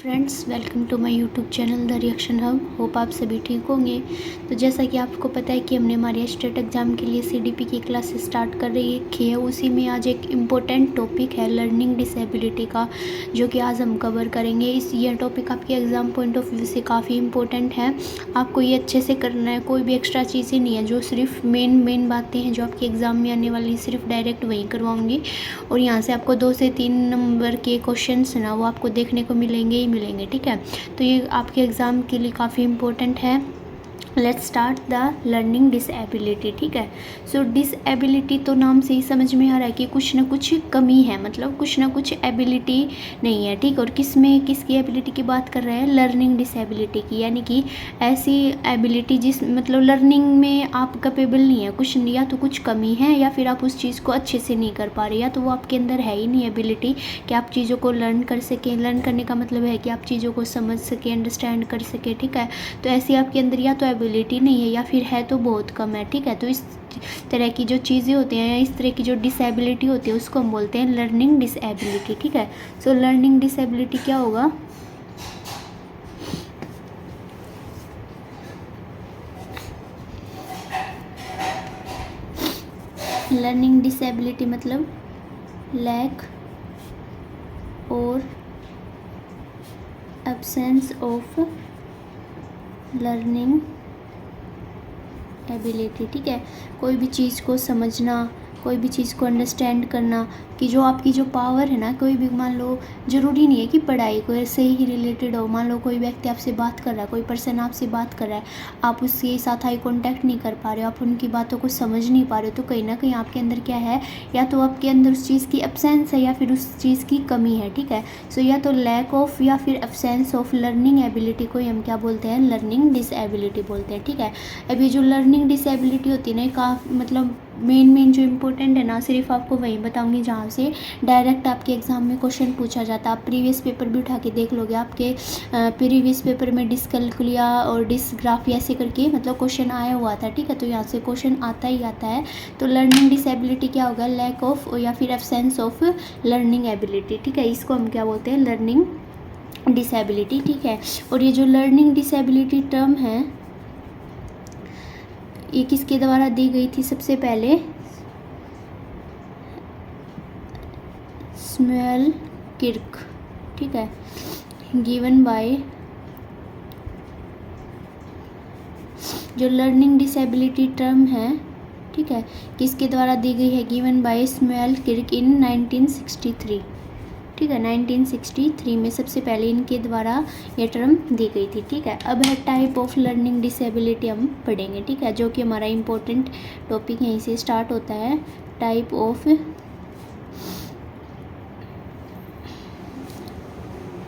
Friends, welcome to my YouTube channel the reaction hub. Hope आप सभी ठीक होंगे। तो जैसा कि आपको पता है कि हमने हमारे स्टेट एग्ज़ाम के लिए सीडीपी की क्लासेस स्टार्ट कर रही है। उसी में आज एक इम्पोर्टेंट टॉपिक है लर्निंग डिसेबिलिटी का, जो कि आज हम कवर करेंगे। ये टॉपिक आपके एग्ज़ाम पॉइंट ऑफ व्यू से काफ़ी इंपॉर्टेंट है। आपको ये अच्छे से करना है, कोई भी एक्स्ट्रा चीज़ें नहीं है। जो सिर्फ मेन बातें हैं जो आपके एग्ज़ाम में आने वाली, सिर्फ डायरेक्ट वहीं करवाऊँगी। और यहाँ से आपको 2 से 3 नंबर के क्वेश्चन ना वो आपको देखने को मिलेंगे, ठीक है। तो ये आपके एग्ज़ाम के लिए काफ़ी इम्पोर्टेंट है। Let's start the learning disability. ठीक है। सो डिसेबिलिटी तो नाम से ही समझ में आ रहा है कि कुछ ना कुछ कमी है, मतलब कुछ ना कुछ एबिलिटी नहीं है। ठीक। और किसकी एबिलिटी की बात कर रहे हैं? लर्निंग डिसेबिलिटी की, यानी कि ऐसी एबिलिटी जिस मतलब लर्निंग में आप कैपेबल नहीं है, कुछ या तो कुछ कमी है या फिर आप उस चीज़ को अच्छे से नहीं कर पा रहे, या तो वो आपके अंदर है ही नहीं एबिलिटी कि आप चीज़ों को लर्न कर सकें। लर्न करने का मतलब है कि आप चीज़ों को समझ सकें, अंडरस्टैंड कर सकें। ठीक है। तो ऐसी आपके अंदर या तो एबिलिटी नहीं है या फिर है तो बहुत कम है। ठीक है। तो इस तरह की जो चीज़ें होती हैं या इस तरह की जो डिसेबिलिटी होती है उसको हम बोलते हैं लर्निंग डिसेबिलिटी। ठीक है। सो लर्निंग डिसेबिलिटी क्या होगा? लर्निंग डिसेबिलिटी मतलब लैक और एब्सेंस ऑफ लर्निंग एबिलिटी। ठीक है। कोई भी चीज़ को समझना, कोई भी चीज़ को अंडरस्टैंड करना, कि जो आपकी जो पावर है ना, कोई भी मान लो ज़रूरी नहीं है कि पढ़ाई को से ही रिलेटेड हो। मान लो कोई व्यक्ति आपसे बात कर रहा है, कोई पर्सन आपसे बात कर रहा है, आप उसके साथ आई कांटेक्ट नहीं कर पा रहे हो, आप उनकी बातों को समझ नहीं पा रहे हो, तो कहीं ना कहीं आपके अंदर क्या है, या तो आपके अंदर उस चीज़ की एब्सेंस है या फिर उस चीज़ की कमी है। ठीक है। सो या तो लैक ऑफ या फिर एब्सेंस ऑफ लर्निंग एबिलिटी को हम क्या बोलते हैं? लर्निंग डिसेबिलिटी बोलते हैं। ठीक है। अब ये जो लर्निंग डिसेबिलिटी होती है ना, मतलब मेन जो इम्पोर्टेंट है ना, सिर्फ आपको वही बताऊंगी जहाँ से डायरेक्ट आपके एग्ज़ाम में क्वेश्चन पूछा जाता है। आप प्रीवियस पेपर भी उठा के देख लोगे, आपके प्रीवियस पेपर में डिसकैलकुलिया और डिसग्राफी ऐसे करके मतलब क्वेश्चन आया हुआ था। ठीक है। तो यहाँ से क्वेश्चन आता ही आता है। तो लर्निंग डिसेबिलिटी क्या होगा? लैक ऑफ या फिर एब्सेंस ऑफ लर्निंग एबिलिटी। ठीक है। इसको हम क्या बोलते हैं? Learning disability. ठीक है। और ये जो लर्निंग डिसेबिलिटी टर्म है, ये किसके द्वारा दी गई थी? सबसे पहले स्मूएल किर्क। ठीक है। गिवन बाय, जो लर्निंग डिसेबिलिटी टर्म है, ठीक है, किसके द्वारा दी गई है? गिवन बाय स्मूएल किर्क इन 1963। ठीक है। 1963 में सबसे पहले इनके द्वारा ये टर्म दी गई थी। ठीक है। अब है टाइप ऑफ लर्निंग डिसेबिलिटी हम पढ़ेंगे। ठीक है। जो कि हमारा इम्पोर्टेंट टॉपिक यहीं से स्टार्ट होता है। Type of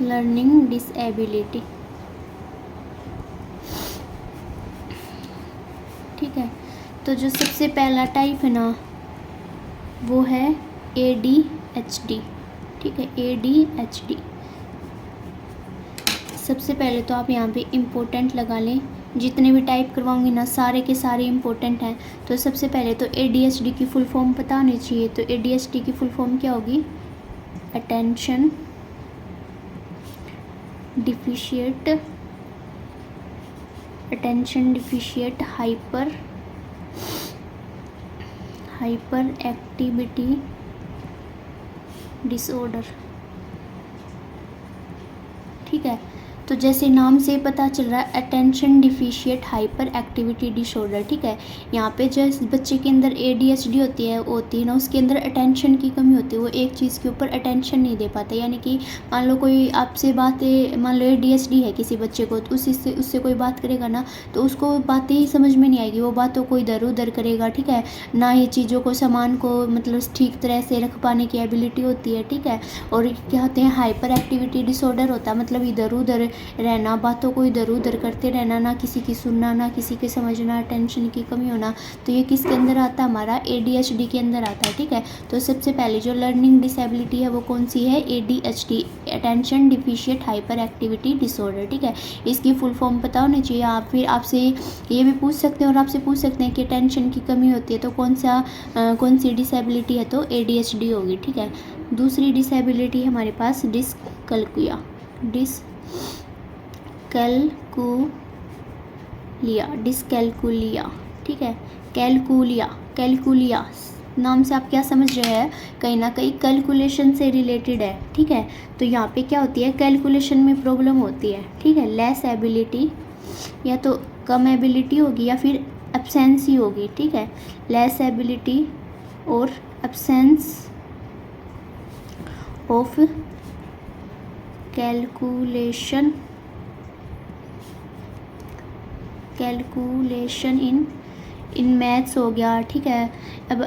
learning disability. ठीक है। तो जो सबसे पहला टाइप है ना, वो है ADHD। ठीक है। ADHD। सबसे पहले तो आप यहाँ पे इम्पोर्टेंट लगा लें। जितने भी टाइप करवाऊंगी ना, सारे के सारे इम्पोर्टेंट हैं। तो सबसे पहले तो ADHD की फुल फॉर्म पता होनी चाहिए। तो ADHD की फुल फॉर्म क्या होगी? Attention deficit hyper activity disorder. ठीक है। तो जैसे नाम से पता चल रहा है, attention deficit hyper activity disorder. ठीक है। यहाँ पे जिस बच्चे के अंदर ADHD होती है ना, उसके अंदर अटेंशन की कमी होती है। वो एक चीज़ के ऊपर अटेंशन नहीं दे पाता। यानी कि मान लो कोई आपसे बातें, मान लो ADHD है किसी बच्चे को, तो उससे कोई बात करेगा ना, तो उसको बातें ही समझ में नहीं आएगी, वो बातों को इधर उधर करेगा। ठीक है। ना ही चीज़ों को, सामान को मतलब ठीक तरह से रख पाने की एबिलिटी होती है। ठीक है। और क्या होते हैं? हाइपर एक्टिविटी डिसऑर्डर होता है, मतलब इधर उधर रहना, बातों को इधर उधर करते रहना, ना किसी की सुनना, ना किसी के समझना, टेंशन की कमी होना। तो ये किसके अंदर आता है? हमारा ADHD के अंदर आता है। ठीक है। तो सबसे पहले जो लर्निंग डिसेबिलिटी है वो कौन सी है? ADHD, attention deficit hyper activity disorder. ठीक है। इसकी फुल फॉर्म पता होनी चाहिए। आप फिर आपसे ये भी पूछ सकते हैं और आपसे पूछ सकते हैं कि टेंशन की कमी होती है तो कौन सी डिसेबिलिटी है? तो ADHD होगी। ठीक है। दूसरी डिसेबिलिटी है हमारे पास डिसकैलकुलिया। कैलकुलिया, डिसकैलकुलिया, ठीक है। कैलकुलिया, कैलकुलिया नाम से आप क्या समझ रहे हैं, कहीं ना कहीं कैलकुलेशन से रिलेटेड है, ठीक है। तो यहाँ पे क्या होती है, कैलकुलेशन में प्रॉब्लम होती है, ठीक है। लेस एबिलिटी, या तो कम एबिलिटी होगी या फिर एब्सेंसी होगी, ठीक है। लेस एबिलिटी और absence of calculation in maths हो गया, ठीक है। अब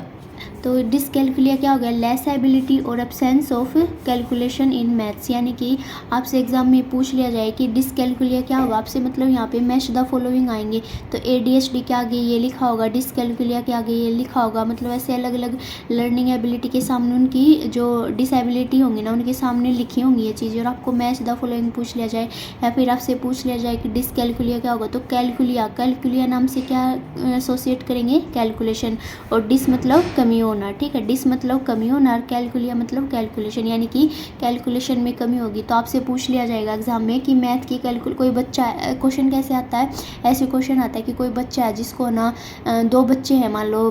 तो डिसकैलकुलिया क्या हो गया, लेस एबिलिटी और absence of calculation in maths. यानी कि आपसे एग्जाम में पूछ लिया जाए कि डिसकैलकुलिया क्या होगा, आपसे मतलब यहाँ पे मैच द फॉलोइंग आएंगे, तो ADHD के आगे ये लिखा होगा, डिसकैलकुलिया के आगे ये लिखा होगा। मतलब ऐसे अलग अलग लर्निंग एबिलिटी के सामने उनकी जो डिसेबिलिटी होंगी ना, उनके सामने लिखी होंगी ये चीज़ें, और आपको मैच द फॉलोइंग पूछ लिया जाए या फिर आपसे पूछ लिया जाए कि डिसकैलकुलिया क्या होगा, तो कैलकुलिया, कैलकुलिया नाम से क्या एसोसिएट करेंगे, कैलकुलेशन। और डिस मतलब कमी होना, ठीक है। डिस मतलब कमी होना और कैलकुलिया मतलब कैलकुलेशन, यानी कि कैलकुलेशन में कमी होगी। तो आपसे पूछ लिया जाएगा एग्जाम में कि मैथ की कोई बच्चा, क्वेश्चन कैसे आता है, ऐसे क्वेश्चन आता है कि कोई बच्चा है जिसको ना 2 बच्चे हैं, मान लो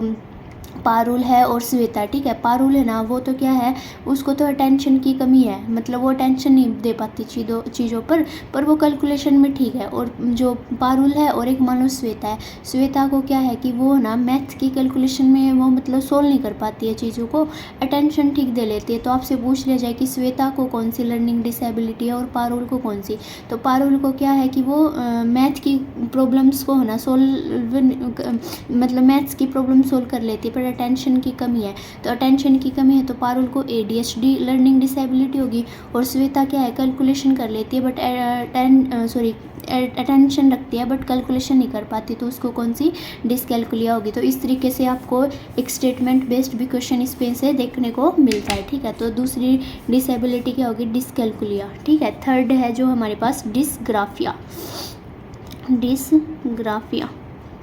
पारुल है और श्वेता, ठीक है। पारुल है ना, वो तो क्या है, उसको तो अटेंशन की कमी है, मतलब वो अटेंशन नहीं दे पाती चीज़ों पर वो कैलकुलेशन में ठीक है। और जो पारुल है और एक मान लो श्वेता है, श्वेता को क्या है कि वो ना मैथ की कैलकुलेशन में वो मतलब सोल्व नहीं कर पाती है चीज़ों को, अटेंशन ठीक दे लेती है। तो आपसे पूछ लिया जाए कि श्वेता को कौन सी लर्निंग डिसेबिलिटी है और पारुल को कौन सी, तो पारुल को क्या है कि वो मैथ की प्रॉब्लम्स को है ना सोल्व, मतलब मैथ्स की प्रॉब्लम सोल्व कर लेती है, पर अटेंशन की कमी है। तो अटेंशन की कमी है तो पारुल को ADHD लर्निंग डिसेबिलिटी होगी, और श्वेता क्या है, कैलकुलेशन कर लेती है बट अटेंशन रखती है बट कैलकुलेशन नहीं कर पाती, तो उसको कौन सी, डिसकैलकुलिया होगी। तो इस तरीके से आपको एक स्टेटमेंट बेस्ड भी क्वेश्चन इस पे से देखने को मिलता है, ठीक है। तो दूसरी डिसेबिलिटी क्या होगी, डिसकैलकुलिया, ठीक है। थर्ड है जो हमारे पास डिसग्राफिया, डिसग्राफिया,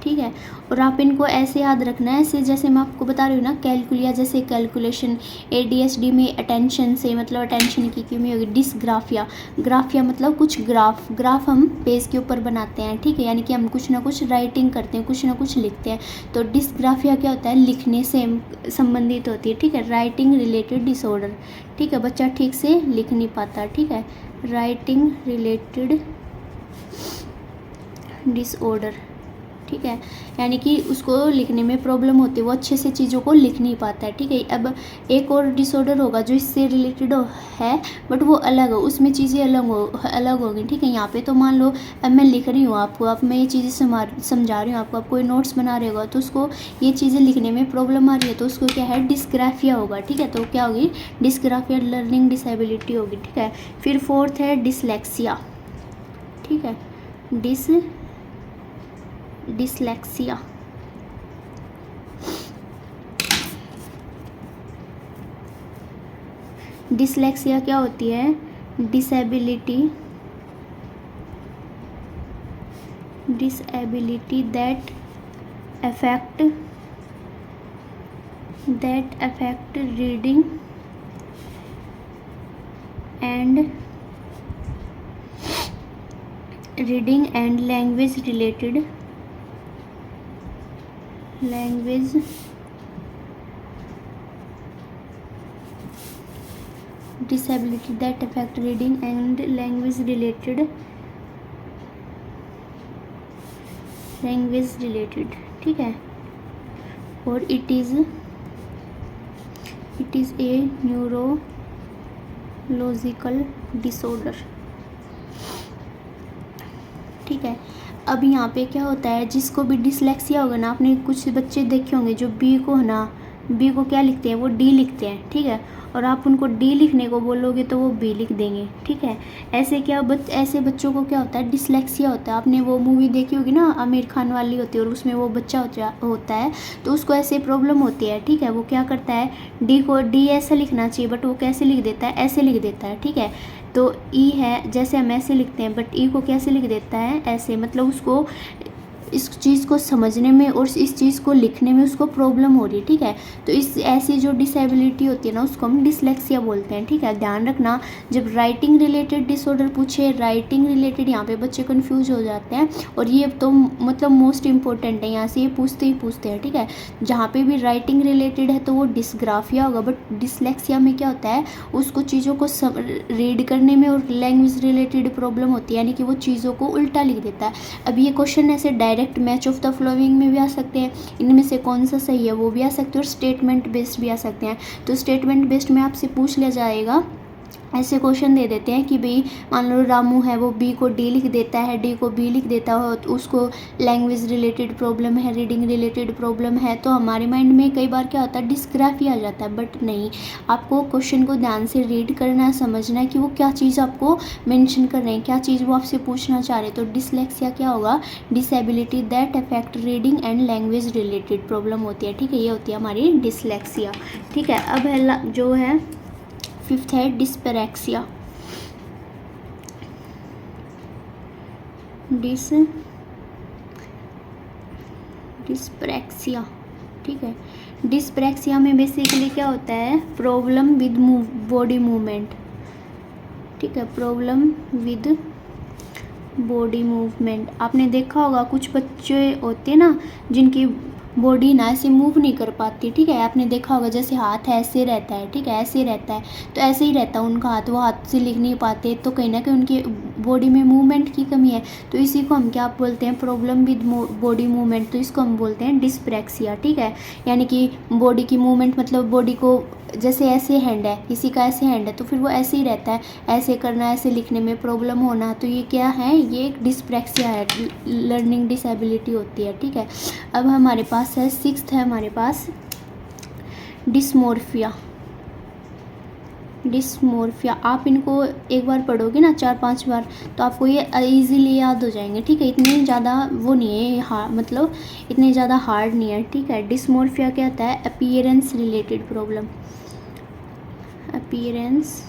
ठीक है। और आप इनको ऐसे याद रखना है, ऐसे जैसे मैं आपको बता रही हूँ ना, कैलकुलिया जैसे कैलकुलेशन, ADHD में अटेंशन से मतलब अटेंशन की कमी होगी। डिसग्राफिया, ग्राफिया मतलब कुछ ग्राफ हम पेज के ऊपर बनाते हैं, ठीक है, यानी कि हम कुछ ना कुछ राइटिंग करते हैं, कुछ ना कुछ लिखते हैं। तो डिसग्राफिया क्या होता है, लिखने से संबंधित होती है, ठीक है। राइटिंग रिलेटेड डिसऑर्डर, ठीक है, बच्चा ठीक से लिख नहीं पाता, ठीक है। राइटिंग रिलेटेड डिसऑर्डर, ठीक है, यानी कि उसको लिखने में प्रॉब्लम होती है, वो अच्छे से चीज़ों को लिख नहीं पाता है, ठीक है। अब एक और डिसऑर्डर होगा जो इससे रिलेटेड है बट वो अलग हो, उसमें चीज़ें अलग होगी, ठीक है। यहाँ पे तो मान लो अब मैं लिख रही हूँ आपको, अब मैं ये चीज़ें समझा रही हूँ आपको, आप कोई नोट्स बना रहे होगा तो उसको ये चीज़ें लिखने में प्रॉब्लम आ रही है, तो उसको क्या है, डिसग्राफिया होगा, ठीक है। तो क्या होगी, डिसग्राफिया लर्निंग डिसेबिलिटी होगी, ठीक है। फिर फोर्थ है डिसलेक्सिया, ठीक है, डिसलेक्सिया, डिसलेक्सिया क्या होती है, disability that affect reading and language disability that affect reading and language related, ठीक है। और it is a neurological disorder, ठीक है। अब यहाँ पे क्या होता है, जिसको भी डिसलेक्सिया होगा ना, आपने कुछ बच्चे देखे होंगे जो बी को है ना, बी को क्या लिखते हैं, वो डी लिखते हैं, ठीक है। और आप उनको डी लिखने को बोलोगे तो वो बी लिख देंगे, ठीक है। ऐसे ऐसे बच्चों को क्या होता है, डिसलेक्सिया होता है। आपने वो मूवी देखी होगी ना, आमिर खान वाली होती है और उसमें वो बच्चा होता है, तो उसको ऐसे प्रॉब्लम होती है, ठीक है। वो क्या करता है, डी को डी ऐसे लिखना चाहिए बट वो कैसे लिख देता है, ऐसे लिख देता है, ठीक है। तो ई है, जैसे हम ऐसे लिखते हैं बट ई को कैसे लिख देता है, ऐसे, मतलब उसको इस चीज़ को समझने में और इस चीज़ को लिखने में उसको प्रॉब्लम हो रही है, ठीक है। तो इस ऐसी जो डिसेबिलिटी होती है ना उसको हम डिसलेक्सिया बोलते हैं, ठीक है। ध्यान रखना, जब राइटिंग रिलेटेड डिसऑर्डर पूछे, राइटिंग रिलेटेड, यहाँ पे बच्चे कंफ्यूज हो जाते हैं और ये तो मतलब मोस्ट इंपॉर्टेंट है, यहाँ से ये पूछते ही पूछते हैं, ठीक है। जहाँ पे भी राइटिंग रिलेटेड है तो वो डिसग्राफिया होगा, बट डिसलेक्सिया में क्या होता है, उसको चीज़ों को रीड करने में और लैंग्वेज रिलेटेड प्रॉब्लम होती है, यानी कि वो चीज़ों को उल्टा लिख देता है। अब ये क्वेश्चन ऐसे direct match of the following में भी आ सकते हैं, इनमें से कौन सा सही है वो भी आ सकते हैं, और स्टेटमेंट बेस्ड भी आ सकते हैं। तो स्टेटमेंट बेस्ड में आपसे पूछ लिया जाएगा, ऐसे क्वेश्चन दे देते हैं कि भाई मान लो रामू है वो बी को डी लिख देता है, डी को बी लिख देता है, तो उसको लैंग्वेज रिलेटेड प्रॉब्लम है, रीडिंग रिलेटेड प्रॉब्लम है, तो हमारे माइंड में कई बार क्या होता है, डिस्ग्राफी आ जाता है। बट नहीं, आपको क्वेश्चन को ध्यान से रीड करना है, समझना है कि वो क्या चीज़ आपको मेंशन कर रहे हैं, क्या चीज़ वो आपसे पूछना चाह रहे हैं। तो डिसलेक्सिया क्या होगा, disability that affect reading and language related problem होती है, ठीक है। ये होती है हमारी डिसलेक्सिया, ठीक है। अब है जो है फिफ्थ है डिस्पैरेक्सिया। डिस्पैरेक्सिया, ठीक है। डिस्पैरेक्सिया में बेसिकली क्या होता है, प्रॉब्लम विद बॉडी मूवमेंट, ठीक है, प्रॉब्लम विद बॉडी मूवमेंट। आपने देखा होगा कुछ बच्चे होते हैं ना जिनकी बॉडी ना ऐसे मूव नहीं कर पाती, ठीक है। आपने देखा होगा जैसे हाथ ऐसे रहता है, ठीक है, ऐसे रहता है, तो ऐसे ही रहता है उनका हाथ, वो हाथ से लिख नहीं पाते, तो कहीं ना कहीं उनकी बॉडी में मूवमेंट की कमी है। तो इसी को हम क्या बोलते हैं, प्रॉब्लम विद बॉडी मूवमेंट, तो इसको हम बोलते हैं डिस्प्रैक्सिया, ठीक है। यानी कि बॉडी की मूवमेंट मतलब बॉडी को, जैसे ऐसे हैंड है, किसी का ऐसे हैंड है तो फिर वो ऐसे ही रहता है, ऐसे करना, ऐसे लिखने में प्रॉब्लम होना, तो ये क्या है, ये एक डिस्प्रैक्सिया है, लर्निंग डिसेबिलिटी होती है, ठीक है। अब हमारे पास है सिक्स्थ है हमारे पास डिस्मोर्फिया। डिस्मोर्फिया आप इनको एक बार पढ़ोगे ना 4-5 बार तो आपको ये इजीली याद हो जाएंगे, ठीक है। इतनी ज़्यादा वो नहीं है, मतलब इतने ज़्यादा हार्ड नहीं है, ठीक है। डिस्मोर्फिया क्या होता है, appearance related problem, appearance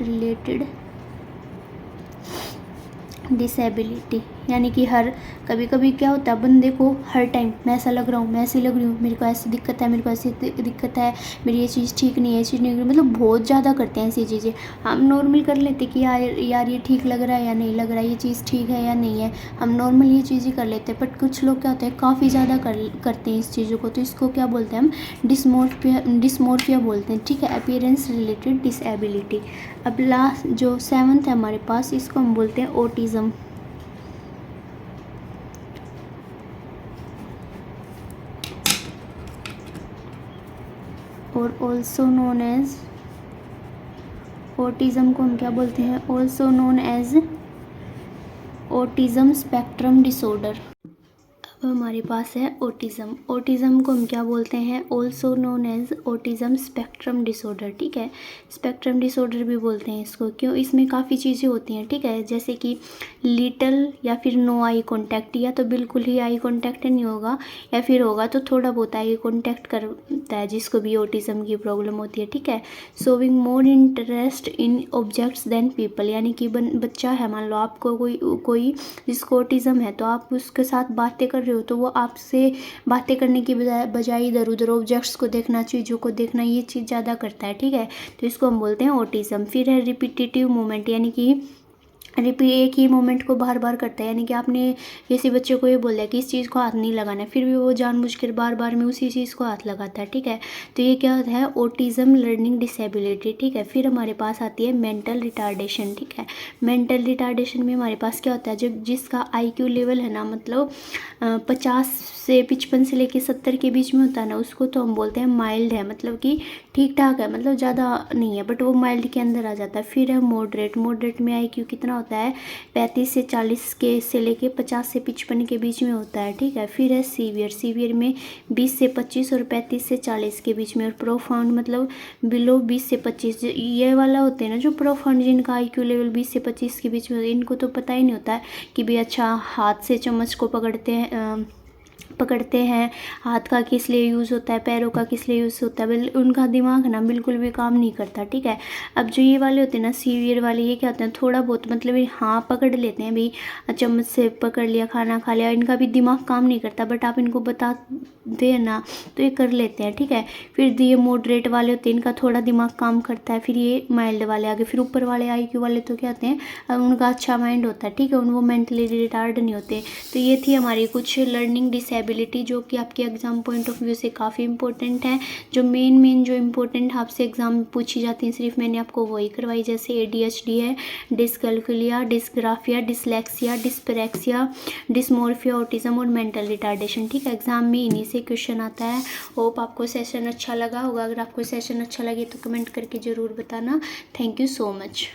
related disability, यानी कि हर कभी कभी क्या होता है बंदे को हर टाइम मैं ऐसा लग रहा हूँ, मैं ऐसी लग रही हूँ, मेरे को ऐसी दिक्कत है, मेरे को ऐसी दिक्कत है, मेरी ये चीज़ ठीक नहीं है, ये चीज़ नहीं, मतलब बहुत ज़्यादा करते हैं ऐसी चीज़ें। हम नॉर्मल कर लेते कि यार ये ठीक लग रहा है या नहीं लग रहा है, ये चीज़ ठीक है या नहीं है, हम नॉर्मल ये चीज़ें कर लेते हैं। बट कुछ लोग क्या होते हैं काफ़ी ज़्यादा करते हैं इस चीज़ों को, तो इसको क्या बोलते हैं हम, डिस्मोर्फिया बोलते हैं, ठीक है, अपीयरेंस रिलेटेड डिसेबिलिटी। अब लास्ट जो 7th है हमारे पास, इसको हम बोलते हैं ऑटिज़म, और ऑल्सो नोन एज, ऑटिज़म को हम क्या बोलते हैं, also known as autism spectrum disorder. अब हमारे पास है ऑटिज़म, ऑटिज़म को हम क्या बोलते हैं, also known as autism spectrum disorder, ठीक है। स्पेक्ट्रम डिसऑर्डर भी बोलते हैं इसको, क्यों, इसमें काफ़ी चीज़ें होती हैं, ठीक है, जैसे कि लिटल या फिर नो आई कॉन्टैक्ट, या तो बिल्कुल ही आई कॉन्टैक्ट नहीं होगा, या फिर होगा तो थोड़ा बहुत आई कॉन्टैक्ट करता है, जिसको भी ऑटिज़म की प्रॉब्लम होती है, ठीक है। Showing more interest in objects than people, यानी कि बच्चा है, मान लो आपको कोई जिसको ऑटिज़म है, तो आप उसके साथ बातें कर रहे हो तो वो आपसे बातें करने की बजाय इधर उधर ऑब्जेक्ट्स को देखना, चीज़ों को देखना, ये चीज़ ज़्यादा करता है, ठीक है। तो इसको हम बोलते हैं ऑटिज़म। फिर है रिपीटेटिव मूवमेंट, यानी कि एक ही मोमेंट को बार बार करता है, यानी कि आपने किसी बच्चे को ये बोल दिया कि इस चीज़ को हाथ नहीं लगाना है, फिर भी वो जानबूझकर बार बार में उसी चीज़ को हाथ लगाता है, ठीक है। तो ये क्या होता है, ऑटिज़म लर्निंग डिसेबिलिटी, ठीक है। फिर हमारे पास आती है मेंटल रिटार्डेशन, ठीक है। मेंटल रिटार्डेशन में हमारे पास क्या होता है, जब जिसका IQ लेवल है ना, मतलब 50 से 55 से लेकर 70 के बीच में होता है ना, उसको तो हम बोलते हैं माइल्ड है, मतलब कि ठीक ठाक है, मतलब ज़्यादा नहीं है, बट वो माइल्ड के अंदर आ जाता है। फिर है मॉडरेट, मॉडरेट में IQ कितना होता है, 35 से 40 के से लेके 50 से 55 के बीच में होता है, ठीक है। फिर है सीवियर, सीवियर में 20 से 25 और 35 से 40 के बीच में, और प्रोफाउंड मतलब बिलो 20 से 25, ये वाला होते हैं ना जो प्रोफाउंड, जिनका IQ लेवल 20 से 25 के बीच में, इनको तो पता ही नहीं होता है कि भी अच्छा हाथ से चम्मच को पकड़ते हैं, हाथ का किस लिए यूज़ होता है, पैरों का किस लिए यूज़ होता है, उनका दिमाग ना बिल्कुल भी काम नहीं करता, ठीक है। अब जो ये वाले होते हैं ना सीवियर वाले, ये क्या होते हैं, थोड़ा बहुत मतलब ये हाँ पकड़ लेते हैं भाई, चम्मच से पकड़ लिया, खाना खा लिया, इनका भी दिमाग काम नहीं करता, बट आप इनको बता दे ना तो ये कर लेते हैं, ठीक है। फिर ये मॉडरेट वाले होते हैं, इनका थोड़ा दिमाग काम करता है। फिर ये माइल्ड वाले आगे, फिर ऊपर वाले IQ वाले तो क्या होते हैं, उनका अच्छा माइंड होता है, ठीक है, वो मेंटली रिटार्ड नहीं होते। तो ये थी हमारी कुछ लर्निंग डिसेबिलिटी जो कि आपके एग्जाम पॉइंट ऑफ व्यू से काफ़ी इंपॉर्टेंट है। जो मेन जो इंपॉर्टेंट आपसे एग्जाम में पूछी जाती हैं सिर्फ मैंने आपको वही करवाई, जैसे ADHD है, डिसकैल्कुलिया, डिसग्राफिया, डिसलेक्सिया, डिस्पैरेक्सिया, डिसमोर्फिया, ऑटिज्म और मेंटल रिटार्डेशन, ठीक है। एग्जाम में इन्हीं से क्वेश्चन आता है। होप आपको सेशन अच्छा लगा होगा। अगर आपको सेशन अच्छा लगे तो कमेंट करके ज़रूर बताना। Thank you so much.